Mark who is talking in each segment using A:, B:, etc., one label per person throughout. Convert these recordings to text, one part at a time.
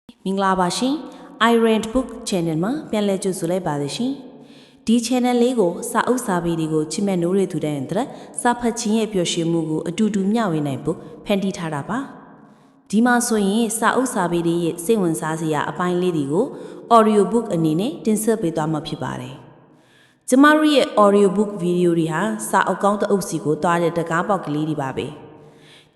A: မင်္ဂလာပါရှင် iRent Book Channel မှာပြန်လည်ကြိုဆိုလိုက်ပါတယ်ရှင်ဒီ channel လေးကိုစာအုပ်စာပေတွေကိုချစ်မဲ့နိုးတွေထူတဲ့အတွက်စာဖတ်ခြင်းရဲ့ပျော်ရွှင်မှုကိုအတူတူမျှဝေနိုင်ဖို့ဖန်တီးထားတာပါဒီမှာဆိုရင်စာအုပ်စာပေတွေရဲ့စိတ်ဝင်စားစရာအပိုင်းလေးတွေကို audio book အနေနဲ့တင်ဆက်ပေးသွားမှာဖြစ်ပါတယ်ကျမတို့ရဲ့ audio book video တွေဟာစာအုပ်ကောင်းတစ်အုပ်စီကိုတွားတဲ့တကားပေါက်ကလေးတွေပါပဲ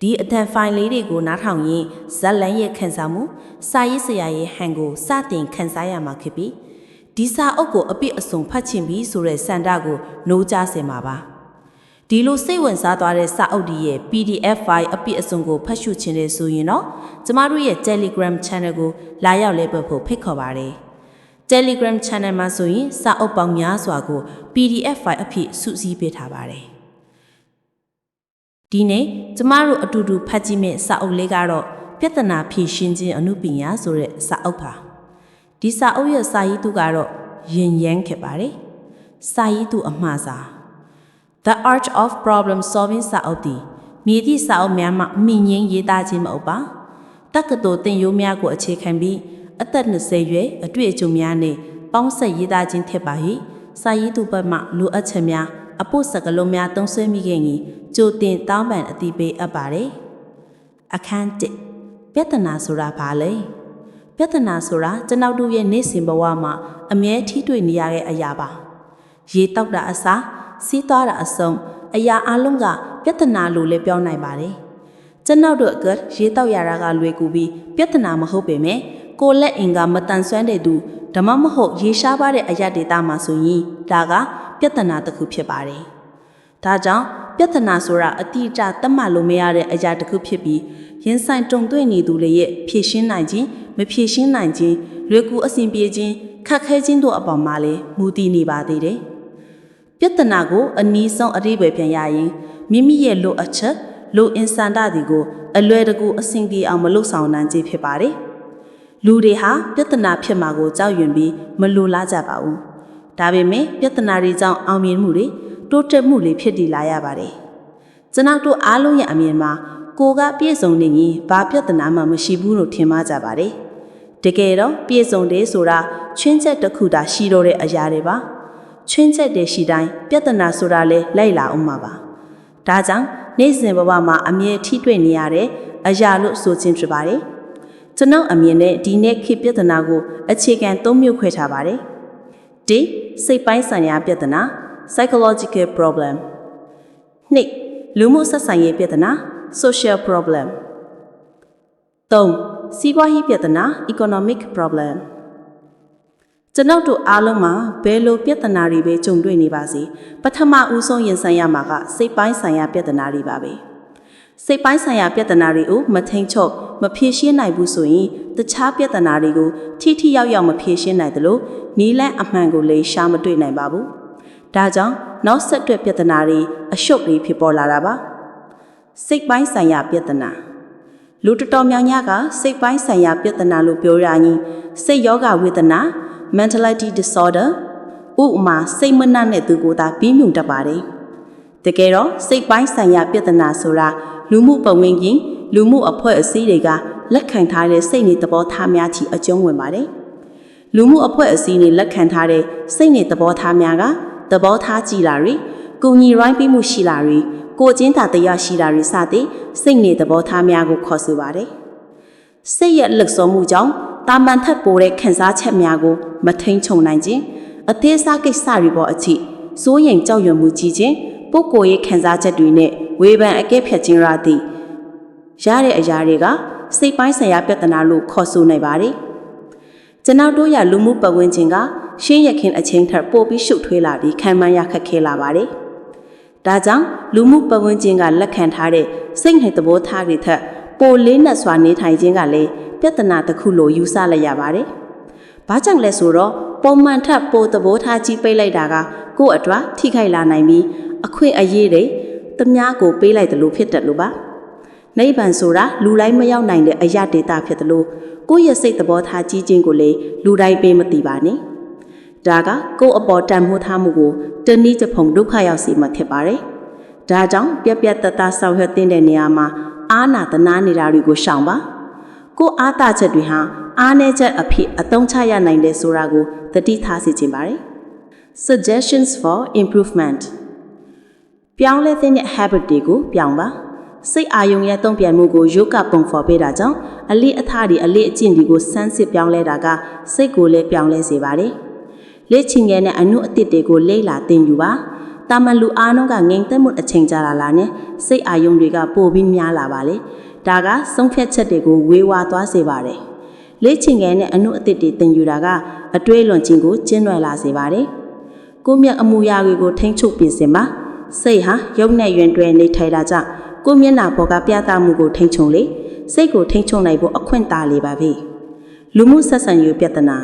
A: ဒီအထံဖိုင်လေးတွေကိုနားထောင်ရင်ဇက်လန်ရဲ့ခန်းစားမှုစာရေးဆရာရဲ့ဟန်ကိုစတင်ခန်းစားရမှာဖြစ်ပြီးဒီစာအုပ်ကိုအပြည့်အစုံဖတ်ချင်ပြီးဆိုတဲ့စန္ဒကိုနိုးကြစင်ပါပါဒီလိုစိတ်ဝင်စားသွားတဲ့စာအုပ်ဒီရဲ့ PDF file အပြည့်အစုံကိုဖတ်ရှုခြင်းနဲ့ဆိုရင်တော့ကျမတို့ရဲ့ Telegram Channel ကိုလာရောက်လဲပတ်ဖို့ဖိတ်ခေါ်ပါတယ် Telegram Channel မှာဆိုရင်စာအုပ်ပေါင်းများစွာကို PDF file အဖြစ်စုစည်းပေးထားပါတယ်ဒီနေ့ကျမတို့အတူတူဖတ်ကြည့်မယ့်စာအုပ်လေးကတော့ပြဿနာဖြေရှင်းခြင်းအမှုပညာဆိုတဲ့စာအုပ်ပါဒီစာအုပ်ရဲ့စာရေးသူကတော့ရင်ရမ်းခဲ့ပါတယ်စာရေးသူအမှားစာ The Art of Problem Solving စာအုပ်ဒီမြေသည့်စာအုပ်များမှမိငင်းရေးသားခြင်းမဟုတ်ပါတက္ကသိုလ်သင်ရိုးများကိုအခြေခံပြီးအသက်20ရွယ်အတွေ့အကြုံများနဲ့ပေါင်းဆက်ရေးသားခြင်းဖြစ်ပါ၏စာရေးသူဘက်မှလိုအပ်ချက်များအဖို့စကလုံးများသုံးဆွဲမိခဲ့ရင်ကြိုတင်တောင်းပန်အသိပေးအပ်ပါတယ်အခန်း1ပြဿနာဆိုတာဘာလဲပြဿနာဆိုတာကျွန်တော်တို့ရဲ့နေ့စဉ်ဘဝမှာအမြဲထိတွေ့နေရတဲ့အရာပါရေတောက်တာအစားစီးသွားတာအဆုံးအရာအလုံးကပြဿနာလို့လည်းပြောနိုင်ပါတယ်ကျွန်တော်တို့ကရေတောက်ရတာကလွယ်ကူပြီးပြဿနာမဟုတ်ပေမဲ့ကိုလက်အင်ကမတန်ဆွမ်းတဲ့သူဓမ္မမဟုတ်ရေရှားပါတဲ့အရာဒေတာမှာဆိုရင်ဒါကပြဿနာတစ်ခုဖြစ်ပါတယ်ဒါကြောင့်ပြဿနာဆိုတာအတိအကျသတ်မှတ်လို့မရတဲ့အရာတစ်ခုဖြစ်ပြီးရင်ဆိုင်တုံ့တွေ့နေသူတွေရဲ့ဖြည့်ရှင်းနိုင်ခြင်းမဖြည့်ရှင်းနိုင်ခြင်းလွယ်ကူအဆင်ပြေခြင်းခက်ခဲခြင်းတို့အပေါ်မှာလည်းမူတည်နေပါသေးတယ်ပြဿနာကိုအနည်းဆုံးအတိပ္ပယ်ပြန်ရရင်မိမိရဲ့လိုအပ်ချက်လိုအင်ဆန္ဒတွေကိုအလွယ်တကူအဆင်ပြေအောင်မလုပ်ဆောင်နိုင်ခြင်းဖြစ်ပါတယ်လူတွေဟာပြဿနာဖြစ်မှာကိုကြောက်ရွံ့ပြီးမလိုလားကြပါဘူးဒါပေမဲ့ပြဿနာတွေကြောင့်အောင်မြင်မှုတွေတိုးတက်မှုတွေဖြစ်တည်လာရပါတယ်ကျွန်တော်တို့အားလုံးရဲ့အမြင်မှာကိုကပြည့်စုံနေရင်ဘာပြဿနာမှမရှိဘူးလို့ထင်မှားကြပါတယ်တကယ်တော့ပြည့်စုံတယ်ဆိုတာချွင်းချက်တစ်ခုသာရှိတော့တဲ့အရာတွေပါချွင်းချက်တွေရှိတိုင်းပြဿနာဆိုတာလည်းလိုက်လာအောင်မှာပါဒါကြောင့်နေ့စဉ်ဘဝမှာအမြဲထိတွေ့နေရတဲ့အရာလို့ဆိုခြင်းဖြစ်ပါတယ်ကျွန်တော်အမြင်နဲ့ဒီနေ့ခေတ်ပြဿနာကိုအခြေခံ၃မျိုးခွဲထားပါတယ်၁စိတ်ပိုင်းဆိုင်ရာပြဿနာ psychological problem 2လူမှုဆက်ဆံရေးပြဿနာ social problem 3စီးပွားရေးပြဿနာ economic problem ကျွန်တော်တို့အားလုံးမှာဘယ်လိုပြဿနာတွေပဲကြုံတွေ့နေပါစေပထမဦးဆုံးရင်ဆိုင်ရမှာကစိတ်ပိုင်းဆိုင်ရာပြဿနာတွေပါပဲစိတ်ပိုင်းဆိုင်ရာပြဿနာတွေကိုမထိန်ချုပ်မဖြေရှင်းနိုင်ဘူးဆိုရင်တခြားပြဿနာတွေကိုထိထိရောက်ရောက်မဖြေရှင်းနိုင်သလိုနီးလန်းအမှန်ကိုလည်းရှာမတွေ့နိုင်ပါဘူးဒါကြောင့်နောက်ဆက်တွဲပြဿနာတွေအရှုပ်တွေဖြစ်ပေါ်လာတာပါစိတ်ပိုင်းဆိုင်ရာပြဿနာလူတော်များများကစိတ်ပိုင်းဆိုင်ရာပြဿနာလို့ပြောရရင်စိတ်ယောဂဝေဒနာ mentality disorder ဥပမာစိတ်မနှံ့တဲ့သူကိုသာပြီးမြုံတတ်ပါတယ်တကယ်တော့စိတ်ပိုင်းဆိုင်ရာပြဿနာဆိုတာလူမှုပတ်ဝန်းကျင်လူမှုအဖွဲ့အစည်းတွေကလက်ခံထားတဲ့စိတ်နေသဘောထားများချီအကျုံးဝင်ပါတယ်လူမှုအဖွဲ့အစည်းတွေလက်ခံထားတဲ့စိတ်နေသဘောထားများကသဘောထားကြည်လာတွေကိုညီရိုင်းပြီးမှုရှိလာတွေကိုချင်းသာတရားရှိလာတွေစသည်စိတ်နေသဘောထားများကိုခေါ်ဆိုပါတယ်စိတ်ရဲ့လှုပ်ရှားမှုကြောင့်တာမန်ထက်ပိုတဲ့ခံစားချက်များကိုမထိန်ချုံနိုင်ခြင်းအသေးစားကိစ္စတွေပေါ်အထိစိုးရိမ်ကြောက်ရွံ့မှုကြီးခြင်းပုဂ္ဂိုလ်ရဲ့ခံစားချက်တွေနဲ့ဝေဖန်အကဲဖြတ်ခြင်းရသည့်ရတဲ့အရာတွေကစိတ်ပိုင်းဆိုင်ရာပြဿနာလို့ခေါ်ဆိုနိုင်ပါတယ်ကျွန်တော်တို့ရလူမှုပတ်ဝန်းကျင်ကရှင်းရခင်အချိန်ထက်ပိုပြီးရှုပ်ထွေးလာပြီးခံမှန်းရခက်ခဲလာပါတယ်ဒါကြောင့်လူမှုပတ်ဝန်းကျင်ကလက်ခံထားတဲ့စိတ်နဲ့သဘောထားတွေထက်ပိုလေးနက်စွာနေထိုင်ခြင်းကလည်းပြဿနာတစ်ခုလို့ယူဆလိုက်ရပါတယ်ဘာကြောင့်လဲဆိုတော့ပုံမှန်ထက်ပိုသဘောထားကြီးပိတ်လိုက်တာကကိုယ့်အတွက်ထိခိုက်လာနိုင်ပြီးအခွင့်အရေးတွေတမားကိုပေးလိုက်တယ်လို့ဖြစ်တယ်လို့ပါနိဗ္ဗာန်ဆိုတာလူတိုင်းမရောက်နိုင်တဲ့အရာဒေတာဖြစ်တယ်လို့ကိုယ့်ရဲ့စိတ်သဘောထားကြီးခြင်းကိုလည်းလူတိုင်းပေးမသိပါနဲ့ဒါကကိုယ့်အပေါ်တန်ဖိုးထားမှုကိုတနည်းတစ်ဖုံဒုက္ခရောက်စေမှဖြစ်ပါတယ်ဒါကြောင့်ပြက်ပြက်တတ်တာဆောင်ရွက်တဲ့နေရာမှာအာနာတနာနေတာတွေကိုရှောင်ပါ ကိုအားတာချက်တွေဟာအားနည်းချက်အဖြစ်အသုံးချရနိုင်တယ်ဆိုတာကိုသတိထားစေချင်ပါတယ် Suggestions for improvement ပြောင်းလဲတဲ့ habit တွေကိုပြောင်းပါစိတ်အာရုံရဲ့တုံ့ပြန်မှုကိုယောဂပုံဖော်ပေးတာကြောင့်အလေးအထားတွေအလေးအကျင့်တွေကိုစမ်းစစ်ပြောင်းလဲတာကစိတ်ကိုလည်းပြောင်းလဲစေပါတယ်လေ့ကျင့်ငယ်နဲ့အမှုအသစ်တွေကိုလေ့လာသင်ယူပါတာမန်လူအားလုံးကငြိမ်သက်မှုအချိန်ကြာလာနဲ့စိတ်အာရုံတွေကပိုပြီးများလာပါလေဒါကဆုံးဖြတ်ချက်တွေကိုဝေဝါသွားစေပါတယ်လေ့ကျင့်ငယ်နဲ့အမှုအသစ်တွေသင်ယူတာကအတွေးလွန်ခြင်းကိုကျဉ်းလွယ်လာစေပါတယ်ကိုမြတ်အမှုရာတွေကိုထိန်းချုပ်ပြင်ဆင်ပါစိတ်ဟာရုပ်နဲ့ယွင်တွဲနေထိုင်တာကြောင့်ကိုမျက်နှာပေါ်ကပြသမှုကိုထိန်းချုပ်လေစိတ်ကိုထိန်းချုပ်နိုင်ဖို့အခွင့်အာဏာလေးပါပဲလူမှုဆက်ဆံရေးပြဿနာ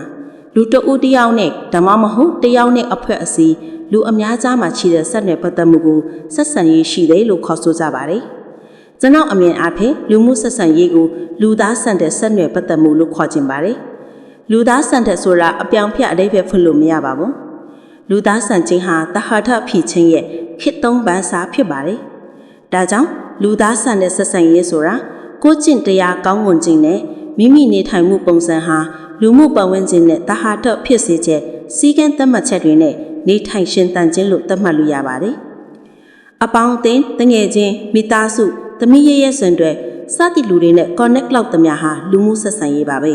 A: လူတဦးတယောက်နဲ့ဓမ္မမဟုတ်တယောက်နဲ့အဖွဲ့အစည်းလူအများကြားမှာရှိတဲ့ဆက်နွယ်ပတ်သက်မှုကိုဆက်ဆံရေးရှိတယ်လို့ခေါ်ဆိုကြပါတယ်ကျွန်တော်အမြင်အားဖြင့်လူမှုဆက်ဆံရေးကိုလူသားဆန်တဲ့ဆက်နွယ်ပတ်သက်မှုလို့ခေါ်ခြင်းပါတယ်လူသားဆန်တဲ့ဆိုတာအပြောင်ဖြတ်အဓိပ္ပာယ်ဖွင့်လို့မရပါဘူးလူသားဆန်ခြင်းဟာတဟထဖြစ်ခြင်းရဲ့ခေတ်သုံးပန်းစားဖြစ်ပါတယ်ဒါကြောင့်လူသားဆန်တဲ့ဆက်ဆံရေးဆိုတာကိုကျင့်တရားကောင်းမွန်ခြင်းနဲ့မိမိနေထိုင်မှုပုံစံဟာလူမှုပတ်ဝန်းကျင်နဲ့တဟာတဖြစ်စေချက်စီကံသတ်မှတ်ချက်တွေနဲ့နေထိုင်ရှင်သန်ခြင်းလို့သတ်မှတ်လို့ရပါတယ်အပေါင်းအသင်းတငယ်ချင်းမိသားစုသမီးရဲ့ဆွန်တွေစသည့်လူတွေနဲ့ connect လောက်သမျှဟာလူမှုဆက်ဆံရေးပါပဲ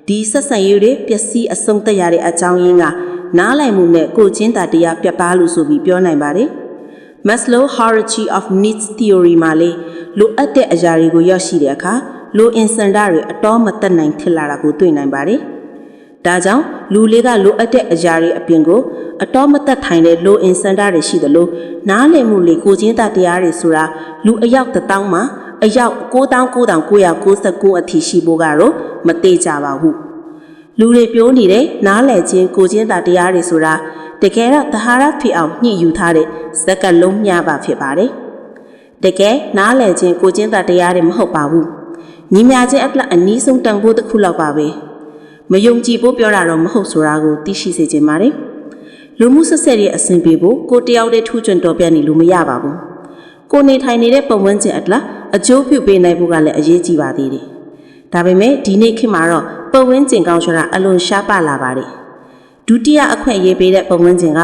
A: ဒီဆက်ဆံရေးတွေပျက်စီးအဆုံးသတ်ရတဲ့အကြောင်းရင်းကနားလည်မှုနဲ့ကိုချင်းတာတရားပြတ်သားလို့ဆိုပြီးပြောနိုင်ပါတယ်Maslow hierarchy of needs theory မှာလေလိုအပ်တဲ့အရာတွေကိုရရှိတဲ့အခါလိုအင်စန္ဒတွေအတော်မတက်နိုင်ဖြစ်လာတာကိုတွေ့နိုင်ပါတယ်။ဒါကြောင့်လူလေးကလိုအပ်တဲ့အရာတွေအပြင်ကိုအတော်မတက်ထိုင်တဲ့လိုအင်စန္ဒတွေရှိသလိုနားလည်မှုလေကိုချင်းတာတရားတွေဆိုတာလူအယောက်1000မှာအယောက်99,999အထိရှိဖို့ကတော့မသေးကြပါဘူး။လူတွေပြောနေတဲ့နားလည်ခြင်းကိုချင်းတာတရားတွေဆိုတာတကယ်တော့သဟာရဖြစ်အောင်ညှိယူထားတဲ့စက္ကလုံးမျှပါဖြစ်ပါတယ်။တကယ်နားလည်ခြင်းကိုချင်းတာတရားတွေမဟုတ်ပါဘူး။ညီမချင်းအပလက်အနည်းဆုံးတန်ဖို့တစ်ခုလောက်ပါပဲ။မယုံကြည်ဖို့ပြောတာတော့မဟုတ်ဆိုတာကိုသိရှိစေချင်ပါတယ်။လူမှုဆက်ဆက်ရဲ့အစဉ်ပြေဖို့ကိုတယောက်တည်းထူးချွန်တော်ပြနေလို့မရပါဘူး။ကိုနေထိုင်နေတဲ့ပုံဝန်းကျင်အပလက်အကျိုးပြုပေးနိုင်ဖို့ကလည်းအရေးကြီးပါသေးတယ်။ဒါပေမဲ့ဒီနေ့ခေတ်မှာတော့ပုံဝန်းကျင်ကောင်းဆိုတာအလွန်ရှားပါလာပါတယ်။ဒုတိယအခွင့်အရေးပေးတဲ့ပုံဝန်းကျင်က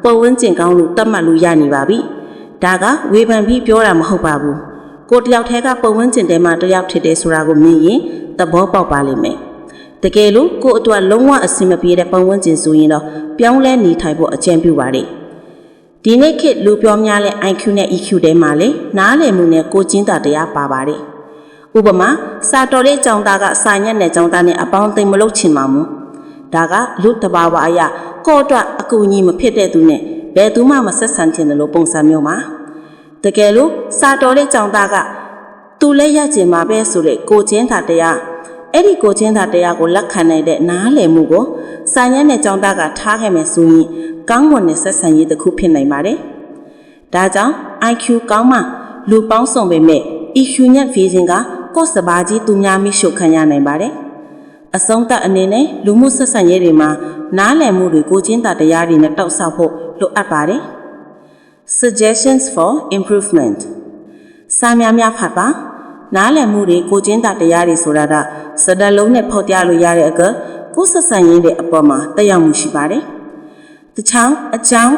A: ပုံဝန်းကျင်ကောင်းလို့သတ်မှတ်လို့ရနေပါပြီ။ဒါကဝေဖန်ပြီးပြောတာမဟုတ်ပါဘူး။ကိုတယောက်တည်းကပုံဝန်းကျင်ထဲမှာတယောက်ဖြစ်တယ်ဆိုတာကိုမြင်ရင်သဘောပေါက်ပါလိမ့်မယ်။တကယ်လို့ကိုအတွက်လုံးဝအဆင်မပြေတဲ့ပုံဝန်းကျင်ဆိုရင်တော့ပြောင်းလဲနေထိုင်ဖို့အကြံပြုပါလေ။ဒီနေ့ခေတ်လူပြောများလဲ IQ နဲ့ EQ ထဲမှာလေနားလည်မှုနဲ့ကိုချင်းတာတရားပါပါတယ်။ဥပမာစာတော်လေးကြောင်သားကစာညက်နဲ့ကြောင်သားနဲ့အပေါင်းအသင်းမလုပ်ချင်ပါဘူး။ဒါကလူတဘာဝအရာကိုအတွက်အကူအညီမဖြစ်တဲ့သူနဲ့ဘယ်သူမှမဆက်ဆံချင်တယ်လို့ပုံစံမျိုးမှာတကယ်လို့စာတော်လေးကြောင်သားကသူလည်းရကျင်မှာပဲဆိုတဲ့ကိုချင်းတာတရားအဲ့ဒီကိုချင်းတာတရားကိုလက်ခံနိုင်တဲ့နားလည်မှုကိုစာညက်နဲ့ကြောင်သားကထားခဲ့မယ်ဆိုရင်ကောင်းမွန်တဲ့ဆက်ဆံရေးတစ်ခုဖြစ်နိုင်ပါတယ်။ဒါကြောင့် IQ ကောင်းမှလူပေါင်းစုံပေမဲ့ EQ ညက် vision ကကိုယ်စပါးကြီးသူများမိရှုခံရနိုင်ပါတယ်။အဆုံးသတ်အနေနဲ့လူမှုဆက်ဆံရေးတွေမှာနားလည်မှုတွေကိုချင်းတာတရားတွေနဲ့တောက်ဆောက်ဖို့လိုအပ်ပါတယ်။ Suggestions for improvement စာများဖတ်ပါနားလည်မှုတွေကိုချင်းတာတရားတွေဆိုတာကစကားလုံးနဲ့ဖော်ပြလို့ရတဲ့အကကိုယ်ဆက်ဆံရေးတွေအပေါ်မှာတက်ရောက်မှုရှိပါတယ်။တချောင်းအကြောင်း